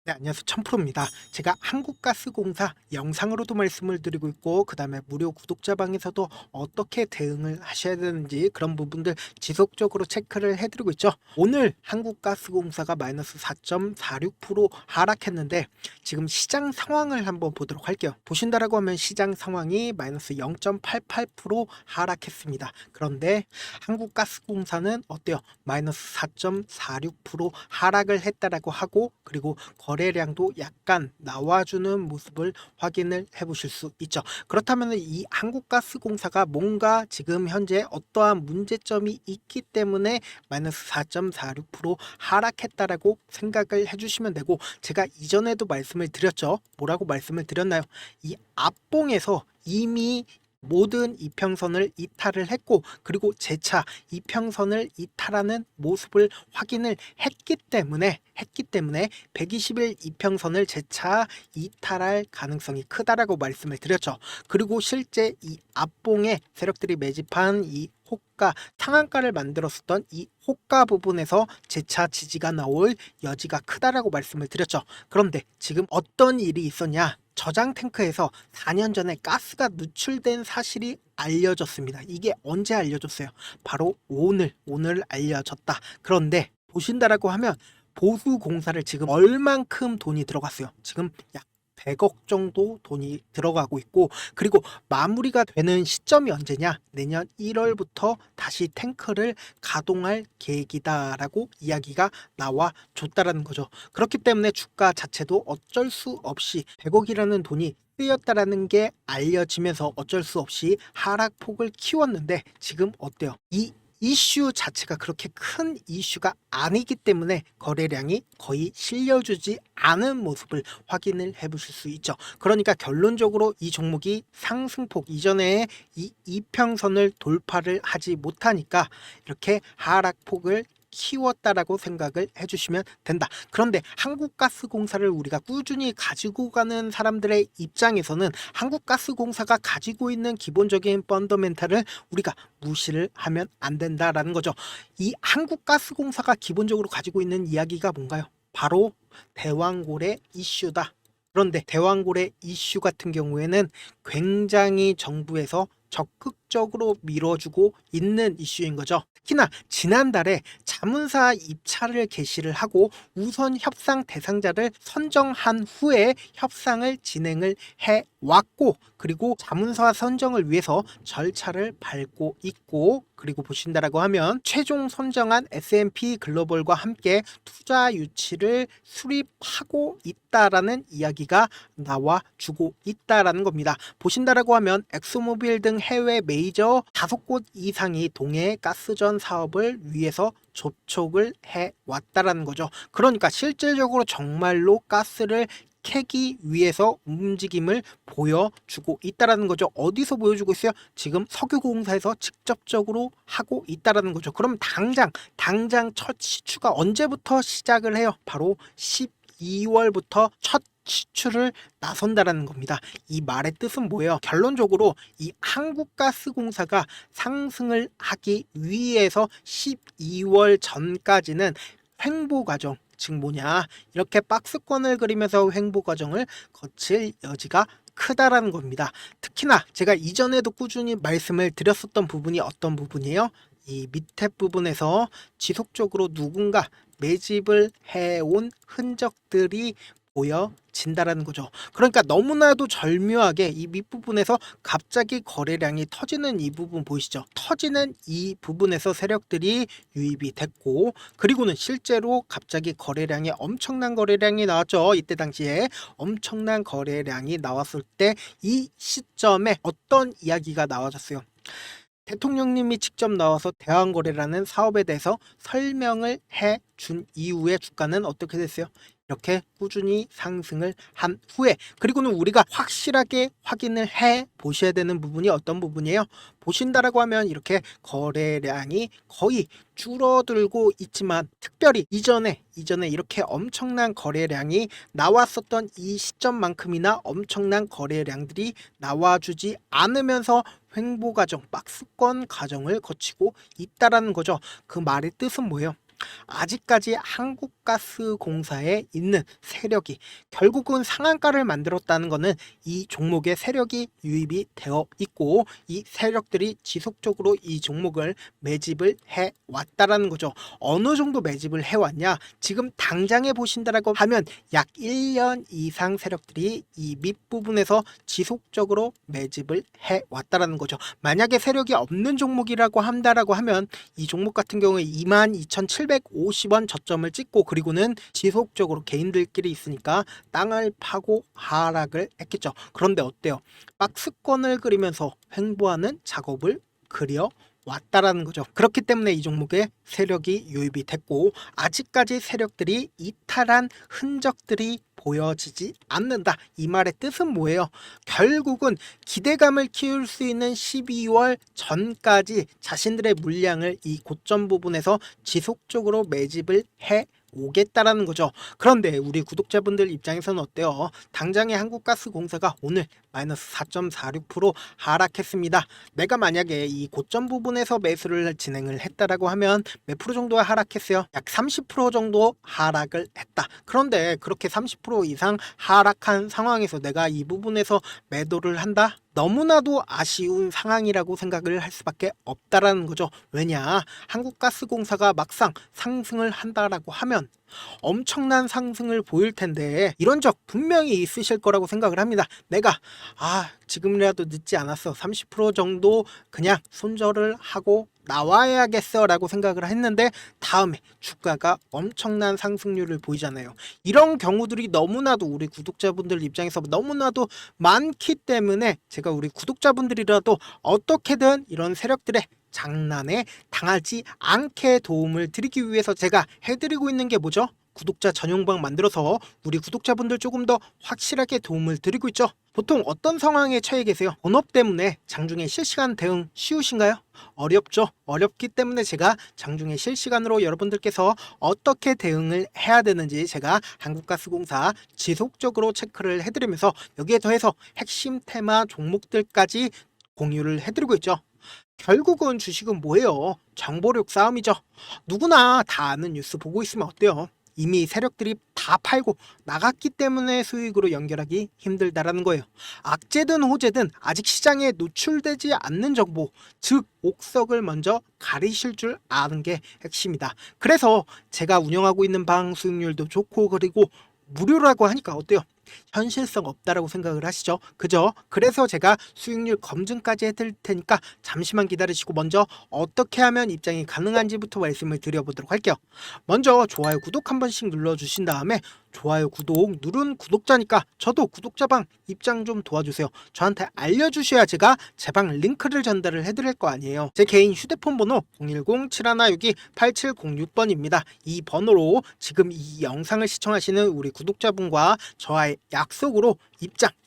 네, 안녕하세요. 천프로입니다. 제가 한국가스공사 영상으로도 말씀을 드리고 있고, 그 다음에 무료 구독자방에서도 어떻게 대응을 하셔야 되는지 그런 부분들 지속적으로 체크를 해드리고 있죠. 오늘 한국가스공사가 마이너스 4.46% 하락했는데, 지금 시장 상황을 한번 보도록 할게요. 보신다라고 하면 시장 상황이 마이너스 0.88% 하락했습니다. 그런데 한국가스공사는 어때요? 마이너스 4.46% 하락을 했다라고 하고, 그리고 거래량도 약간 나와주는 모습을 확인을 해 보실 수 있죠. 그렇다면 이 한국가스공사가 뭔가 지금 현재 어떠한 문제점이 있기 때문에 마이너스 4.46% 하락했다라고 생각을 해주시면 되고, 제가 이전에도 말씀을 드렸죠. 뭐라고 말씀을 드렸나요? 이 앞봉에서 이미 모든 이평선을 이탈을 했고, 그리고 재차 이평선을 이탈하는 모습을 확인을 했기 때문에 120일 이평선을 재차 이탈할 가능성이 크다라고 말씀을 드렸죠. 그리고 실제 이 앞봉에 세력들이 매집한 이 호가 상한가를 만들었었던 이 호가 부분에서 재차 지지가 나올 여지가 크다라고 말씀을 드렸죠. 그런데 지금 어떤 일이 있었냐? 저장 탱크에서 4년 전에 가스가 누출된 사실이 알려졌습니다. 이게 언제 알려졌어요? 바로 오늘 알려졌다. 그런데 보신다라고 하면 보수 공사를 지금 얼만큼 돈이 들어갔어요? 지금 약 100억 정도 돈이 들어가고 있고, 그리고 마무리가 되는 시점이 언제냐? 내년 1월부터 다시 탱크를 가동할 계획이다라고 이야기가 나와 줬다라는 거죠. 그렇기 때문에 주가 자체도 어쩔 수 없이 100억이라는 돈이 쓰였다라는 게 알려지면서 어쩔 수 없이 하락폭을 키웠는데, 지금 어때요? 이 이슈 자체가 그렇게 큰 이슈가 아니기 때문에 거래량이 거의 실려주지 않은 모습을 확인을 해 보실 수 있죠. 그러니까 결론적으로 이 종목이 상승폭 이전에 이 이평선을 돌파를 하지 못하니까 이렇게 하락폭을 키웠다라고 생각을 해주시면 된다. 그런데 한국가스공사를 우리가 꾸준히 가지고 가는 사람들의 입장에서는 한국가스공사가 가지고 있는 기본적인 펀더멘탈을 우리가 무시를 하면 안 된다라는 거죠. 이 한국가스공사가 기본적으로 가지고 있는 이야기가 뭔가요? 바로 대왕고래 이슈다. 그런데 대왕고래 이슈 같은 경우에는 굉장히 정부에서 적극적으로 밀어주고 있는 이슈인 거죠. 특히나 지난달에 자문사 입찰을 개시를 하고 우선 협상 대상자를 선정한 후에 협상을 진행을 해 왔고, 그리고 자문사 선정을 위해서 절차를 밟고 있고, 그리고 보신다라고 하면 최종 선정한 S&P 글로벌과 함께 투자 유치를 수립하고 있다라는 이야기가 나와주고 있다라는 겁니다. 보신다라고 하면 엑소모빌 등 해외 메이저 5곳 이상이 동해 가스전 사업을 위해서 접촉을 해 왔다라는 거죠. 그러니까 실질적으로 정말로 가스를 캐기 위해서 움직임을 보여주고 있다라는 거죠. 어디서 보여주고 있어요? 지금 석유공사에서 직접적으로 하고 있다라는 거죠. 그럼 당장 첫 시추가 언제부터 시작을 해요? 바로 12월부터 첫 시추를 나선다라는 겁니다. 이 말의 뜻은 뭐예요? 결론적으로 이 한국가스공사가 상승을 하기 위해서 12월 전까지는 횡보 과정, 즉 뭐냐, 이렇게 박스권을 그리면서 횡보 과정을 거칠 여지가 크다라는 겁니다. 특히나 제가 이전에도 꾸준히 말씀을 드렸었던 부분이 어떤 부분이에요? 이 밑에 부분에서 지속적으로 누군가 매집을 해온 흔적들이 보여진다라는 거죠. 그러니까 너무나도 절묘하게 이 밑부분에서 갑자기 거래량이 터지는 이 부분 보이시죠? 터지는 이 부분에서 세력들이 유입이 됐고, 그리고는 실제로 갑자기 거래량이 엄청난 거래량이 나왔죠. 이때 당시에 엄청난 거래량이 나왔을 때 이 시점에 어떤 이야기가 나와졌어요? 대통령님이 직접 나와서 대왕거래라는 사업에 대해서 설명을 해 준 이후에 주가는 어떻게 됐어요? 이렇게 꾸준히 상승을 한 후에, 그리고는 우리가 확실하게 확인을 해 보셔야 되는 부분이 어떤 부분이에요? 보신다라고 하면 이렇게 거래량이 거의 줄어들고 있지만, 특별히 이전에 이렇게 엄청난 거래량이 나왔었던 이 시점만큼이나 엄청난 거래량들이 나와주지 않으면서 횡보 과정, 박스권 과정을 거치고 있다라는 거죠. 그 말의 뜻은 뭐예요? 아직까지 한국가스공사에 있는 세력이 결국은 상한가를 만들었다는 것은 이 종목에 세력이 유입이 되어 있고 이 세력들이 지속적으로 이 종목을 매집을 해 왔다라는 거죠. 어느 정도 매집을 해왔냐? 지금 당장에 보신다라고 하면 약 1년 이상 세력들이 이 밑부분에서 지속적으로 매집을 해 왔다라는 거죠. 만약에 세력이 없는 종목이라고 한다라고 하면 이 종목 같은 경우에 22,750원 저점을 찍고 그리고는 지속적으로 개인들끼리 있으니까 땅을 파고 하락을 했겠죠. 그런데 어때요? 박스권을 그리면서 횡보하는 작업을 그려 왔다라는 거죠. 그렇기 때문에 이 종목에 세력이 유입이 됐고 아직까지 세력들이 이탈한 흔적들이 보여지지 않는다. 이 말의 뜻은 뭐예요? 결국은 기대감을 키울 수 있는 12월 전까지 자신들의 물량을 이 고점 부분에서 지속적으로 매집을 해 오겠다라는 거죠. 그런데 우리 구독자분들 입장에서는 어때요? 당장의 한국가스공사가 오늘 마이너스 4.46% 하락했습니다. 내가 만약에 이 고점 부분에서 매수를 진행을 했다라고 하면 몇 프로 정도 하락했어요? 약 30% 정도 하락을 했다. 그런데 그렇게 30% 이상 하락한 상황에서 내가 이 부분에서 매도를 한다? 너무나도 아쉬운 상황이라고 생각을 할 수밖에 없다라는 거죠. 왜냐? 한국가스공사가 막상 상승을 한다라고 하면 엄청난 상승을 보일 텐데 이런 적 분명히 있으실 거라고 생각을 합니다. 내가 지금이라도 늦지 않았어. 30% 정도 그냥 손절을 하고 나와야겠어 라고 생각을 했는데 다음에 주가가 엄청난 상승률을 보이잖아요. 이런 경우들이 너무나도 우리 구독자분들 입장에서 너무나도 많기 때문에 제가 우리 구독자분들이라도 어떻게든 이런 세력들의 장난에 당하지 않게 도움을 드리기 위해서 제가 해드리고 있는 게 뭐죠? 구독자 전용방 만들어서 우리 구독자분들 조금 더 확실하게 도움을 드리고 있죠. 보통 어떤 상황에 처해 계세요? 본업 때문에 장중에 실시간 대응 쉬우신가요? 어렵죠. 어렵기 때문에 제가 장중에 실시간으로 여러분들께서 어떻게 대응을 해야 되는지 제가 한국가스공사 지속적으로 체크를 해드리면서 여기에 더해서 핵심 테마 종목들까지 공유를 해드리고 있죠. 결국은 주식은 뭐예요? 정보력 싸움이죠. 누구나 다 아는 뉴스 보고 있으면 어때요? 이미 세력들이 다 팔고 나갔기 때문에 수익으로 연결하기 힘들다라는 거예요. 악재든 호재든 아직 시장에 노출되지 않는 정보, 즉 옥석을 먼저 가리실 줄 아는 게 핵심이다. 그래서 제가 운영하고 있는 방 수익률도 좋고 그리고 무료라고 하니까 어때요? 현실성 없다라고 생각을 하시죠? 그죠? 그래서 제가 수익률 검증까지 해드릴 테니까 잠시만 기다리시고 먼저 어떻게 하면 입장이 가능한지부터 말씀을 드려보도록 할게요. 먼저 좋아요, 구독 한 번씩 눌러주신 다음에 좋아요, 구독 누른 구독자니까 저도 구독자방 입장 좀 도와주세요. 저한테 알려주셔야 제가 제 방 링크를 전달을 해드릴 거 아니에요. 제 개인 휴대폰 번호 010-7162-8706번입니다. 이 번호로 지금 이 영상을 시청하시는 우리 구독자분과 저와의 약속으로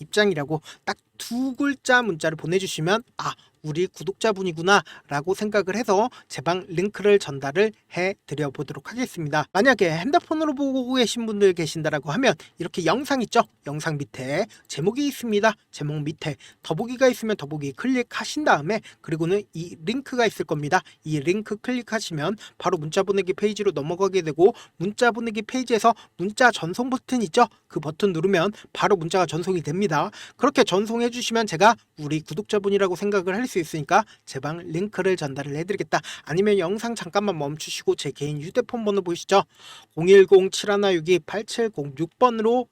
입장이라고 딱 두 글자 문자를 보내주시면 우리 구독자분이구나 라고 생각을 해서 제 방 링크를 전달을 해드려 보도록 하겠습니다. 만약에 핸드폰으로 보고 계신 분들 계신다라고 하면 이렇게 영상 있죠? 영상 밑에 제목이 있습니다. 제목 밑에 더보기가 있으면 더보기 클릭하신 다음에 그리고는 이 링크가 있을 겁니다. 이 링크 클릭하시면 바로 문자 보내기 페이지로 넘어가게 되고 문자 보내기 페이지에서 문자 전송 버튼 있죠? 그 버튼 누르면 바로 문자가 전송이 됩니다. 그렇게 전송해 주시면 제가 우리 구독자분이라고 생각을 할 수 있으니까 제 방 링크를 전달을 해드리겠다. 아니면 영상 잠깐만 멈추시고 제 개인 휴대폰 번호 보이시죠? 010-7162-8706번으로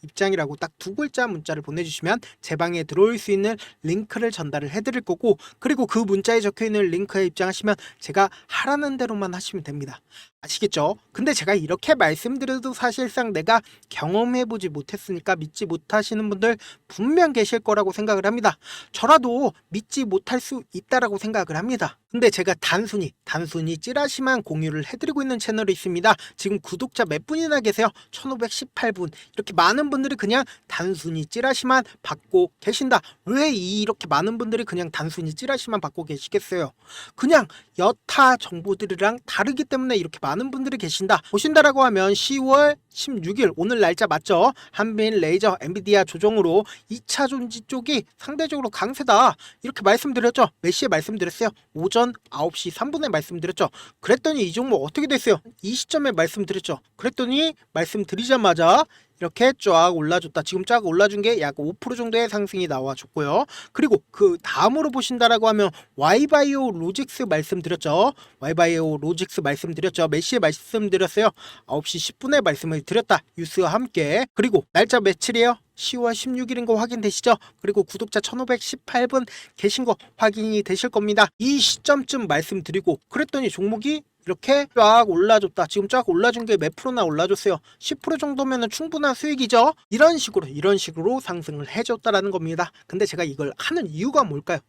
입장이라고 딱 두 글자 문자를 보내주시면 제 방에 들어올 수 있는 링크를 전달을 해드릴 거고 그리고 그 문자에 적혀있는 링크에 입장하시면 제가 하라는 대로만 하시면 됩니다. 아시겠죠? 근데 제가 이렇게 말씀드려도 사실상 내가 경험해보지 못했으니까 믿지 못하시는 분들 분명 계실 거라고 생각을 합니다. 저라도 믿지 못할 수 있다라고 생각을 합니다. 근데 제가 단순히 찌라시만 공유를 해드리고 있는 채널이 있습니다. 지금 구독자 몇 분이나 계세요? 1518분. 이렇게 많은 분들이 그냥 단순히 찌라시만 받고 계신다. 왜 이렇게 많은 분들이 그냥 단순히 찌라시만 받고 계시겠어요? 그냥 여타 정보들이랑 다르기 때문에 이렇게 많은 분들이 계신다. 보신다라고 하면 10월 16일 오늘 날짜 맞죠? 한빈 레이저 엔비디아 조정으로 2차 전지 쪽이 상대적으로 강세다 이렇게 말씀드렸죠. 몇 시에 말씀드렸어요? 오전 9시 3분에 말씀드렸죠. 그랬더니 이 종목 어떻게 됐어요? 이 시점에 말씀드렸죠. 그랬더니 말씀드리자마자 이렇게 쫙 올라줬다. 지금 쫙 올라준 게 약 5% 정도의 상승이 나와줬고요. 그리고 그 다음으로 보신다라고 하면 와이바이오 로직스 말씀드렸죠. 와이바이오 로직스 말씀드렸죠. 몇 시에 말씀드렸어요? 9시 10분에 말씀을 드렸다. 뉴스와 함께. 그리고 날짜 며칠이에요? 10월 16일인 거 확인되시죠? 그리고 구독자 1518분 계신 거 확인이 되실 겁니다. 이 시점쯤 말씀드리고 그랬더니 종목이 이렇게 쫙 올라줬다. 지금 쫙 올라준 게 몇 프로나 올라줬어요? 10% 정도면 충분한 수익이죠? 이런 식으로 상승을 해줬다라는 겁니다. 근데 제가 이걸 하는 이유가 뭘까요?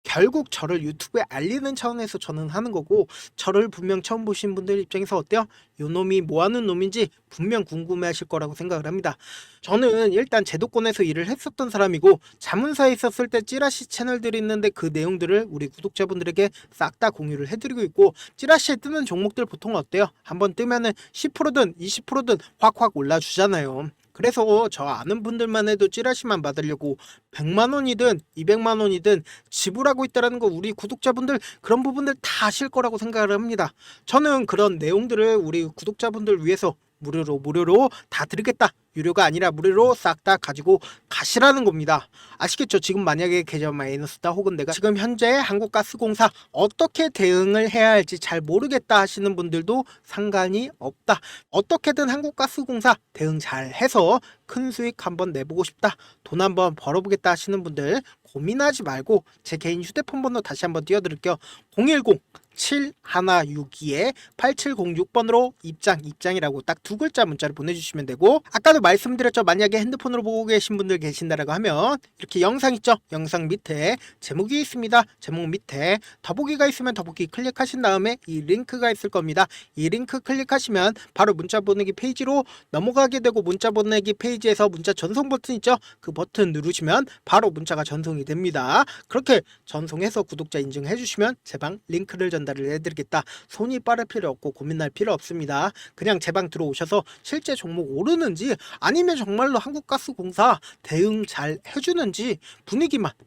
결국 저를 유튜브에 알리는 차원에서 저는 하는 거고, 저를 분명 처음 보신 분들 입장에서 어때요? 요 놈이 뭐 하는 놈인지 분명 궁금해 하실 거라고 생각을 합니다. 저는 일단 제도권에서 일을 했었던 사람이고, 자문사에 있었을 때 찌라시 채널들이 있는데 그 내용들을 우리 구독자분들에게 싹 다 공유를 해드리고 있고, 찌라시에 뜨는 종목들 보통 어때요? 한번 뜨면은 10%든 20%든 확확 올라주잖아요. 그래서 저 아는 분들만 해도 찌라시만 받으려고 100만원이든 200만원이든 지불하고 있다는 거 우리 구독자분들 그런 부분들 다 아실 거라고 생각을 합니다. 저는 그런 내용들을 우리 구독자분들 위해서 무료로 다 드리겠다. 유료가 아니라 무료로 싹 다 가지고 가시라는 겁니다. 아시겠죠? 지금 만약에 계좌 마이너스다 혹은 내가 지금 현재 한국가스공사 어떻게 대응을 해야 할지 잘 모르겠다 하시는 분들도 상관이 없다. 어떻게든 한국가스공사 대응 잘 해서 큰 수익 한번 내보고 싶다. 돈 한번 벌어보겠다 하시는 분들 고민하지 말고 제 개인 휴대폰 번호 다시 한번 띄워드릴게요. 010-7162-8706번으로 입장이라고 딱 두 글자 문자를 보내주시면 되고, 아까도 말씀드렸죠. 만약에 핸드폰으로 보고 계신 분들 계신다라고 하면 이렇게 영상 있죠. 영상 밑에 제목이 있습니다. 제목 밑에 더보기가 있으면 더보기 클릭하신 다음에 이 링크가 있을 겁니다. 이 링크 클릭하시면 바로 문자 보내기 페이지로 넘어가게 되고, 문자 보내기 페이지에서 문자 전송 버튼 있죠. 그 버튼 누르시면 바로 문자가 전송이 됩니다. 그렇게 전송해서 구독자 인증해 주시면 제 방 링크를 전달을 해드리겠다. 손이 빠를 필요 없고 고민할 필요 없습니다. 그냥 제 방 들어오셔서 실제 종목 오르는지 아니면 정말로 한국가스공사 대응 잘 해주는지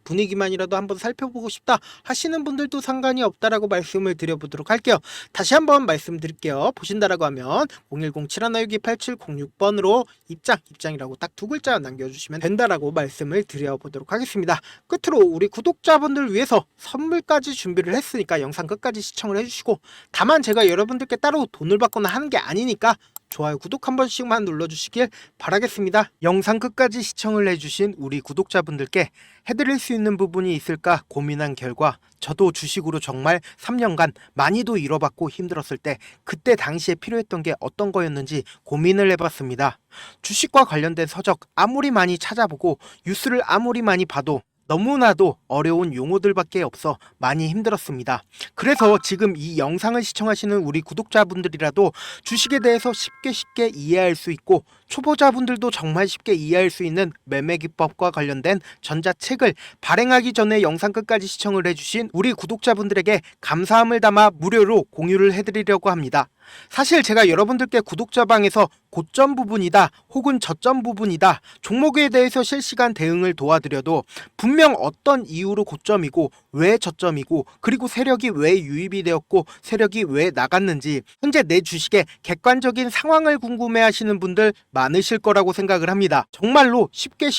분위기만이라도 한번 살펴보고 싶다 하시는 분들도 상관이 없다라고 말씀을 드려보도록 할게요. 다시 한번 말씀드릴게요. 보신다라고 하면 010-7162-8706번으로 입장이라고 딱 두 글자 남겨주시면 된다라고 말씀을 드려보도록 하겠습니다. 끝으로 우리 구독자분들 위해서 선물까지 준비를 했으니까 영상 끝까지 시청을 해주시고, 다만 제가 여러분들께 따로 돈을 받거나 하는 게 아니니까 좋아요, 구독 한 번씩만 눌러주시길 바라겠습니다. 영상 끝까지 시청을 해주신 우리 구독자분들께 해드릴 수 있는 부분이 있을까 고민한 결과, 저도 주식으로 정말 3년간 많이도 잃어봤고 힘들었을 때 그때 당시에 필요했던 게 어떤 거였는지 고민을 해봤습니다. 주식과 관련된 서적 아무리 많이 찾아보고 뉴스를 아무리 많이 봐도 너무나도 어려운 용어들밖에 없어 많이 힘들었습니다. 그래서 지금 이 영상을 시청하시는 우리 구독자분들이라도 주식에 대해서 쉽게 이해할 수 있고, 초보자분들도 정말 쉽게 이해할 수 있는 매매 기법과 관련된 전자책을 발행하기 전에 영상 끝까지 시청을 해주신 우리 구독자분들에게 감사함을 담아 무료로 공유를 해드리려고 합니다. 사실 제가 여러분들께 구독자방에서 고점 부분이다 혹은 저점 부분이다 종목에 대해서 실시간 대응을 도와드려도 분명 어떤 이유로 고점이고 왜 저점이고, 그리고 세력이 왜 유입이 되었고 세력이 왜 나갔는지 현재 내 주식의 객관적인 상황을 궁금해 하시는 분들 많으실 거라고 생각을 합니다. 정말로 쉽게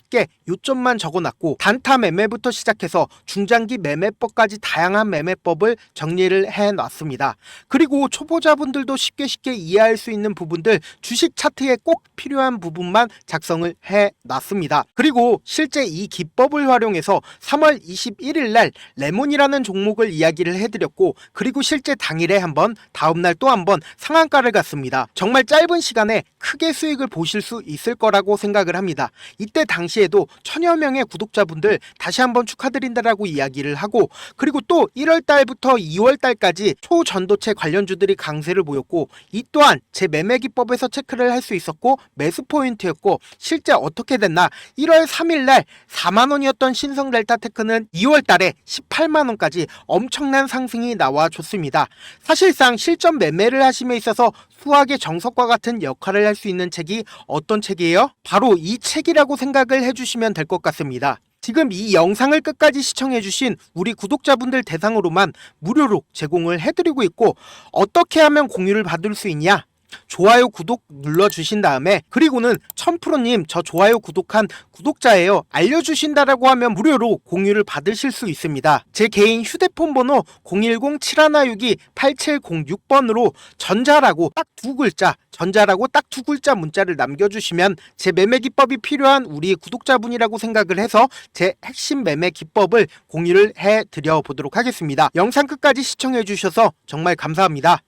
요점만 적어놨고, 단타 매매부터 시작해서 중장기 매매법까지 다양한 매매법을 정리를 해놨습니다. 그리고 초보자분들도 쉽게 이해할 수 있는 부분들, 주식 차트에 꼭 필요한 부분만 작성을 해놨습니다. 그리고 실제 이 기법을 활용해서 3월 21일 날 레몬이라는 종목을 이야기를 해드렸고, 그리고 실제 당일에 한번, 다음날 또 한번 상한가를 갔습니다. 정말 짧은 시간에 크게 수익을 보실 수 있을 거라고 생각을 합니다. 이때 당시에도 1000여 명의 구독자분들 다시 한번 축하드린다라고 이야기를 하고, 그리고 또 1월 달부터 2월 달까지 초전도체 관련주들이 강세를 보였고, 포인트였고, 이 또한 제 매매 기법에서 체크를 할 수 있었고 매수 포인트였고, 실제 어떻게 됐나, 1월 3일날 4만원이었던 신성 델타테크는 2월달에 18만원까지 엄청난 상승이 나와줬습니다. 사실상 실전 매매를 하심에 있어서 수학의 정석과 같은 역할을 할 수 있는 책이 어떤 책이에요? 바로 이 책이라고 생각을 해주시면 될 것 같습니다. 지금 이 영상을 끝까지 시청해주신 우리 구독자분들 대상으로만 무료로 제공을 해드리고 있고, 어떻게 하면 공유를 받을 수 있냐? 좋아요, 구독 눌러주신 다음에, 그리고는 1000%님 저 좋아요 구독한 구독자예요 알려주신다라고 하면 무료로 공유를 받으실 수 있습니다. 제 개인 휴대폰 번호 010-7162-8706번으로 전자라고 딱 두 글자, 전자라고 딱 두 글자 문자를 남겨주시면 제 매매 기법이 필요한 우리 구독자분이라고 생각을 해서 제 핵심 매매 기법을 공유를 해드려 보도록 하겠습니다. 영상 끝까지 시청해 주셔서 정말 감사합니다.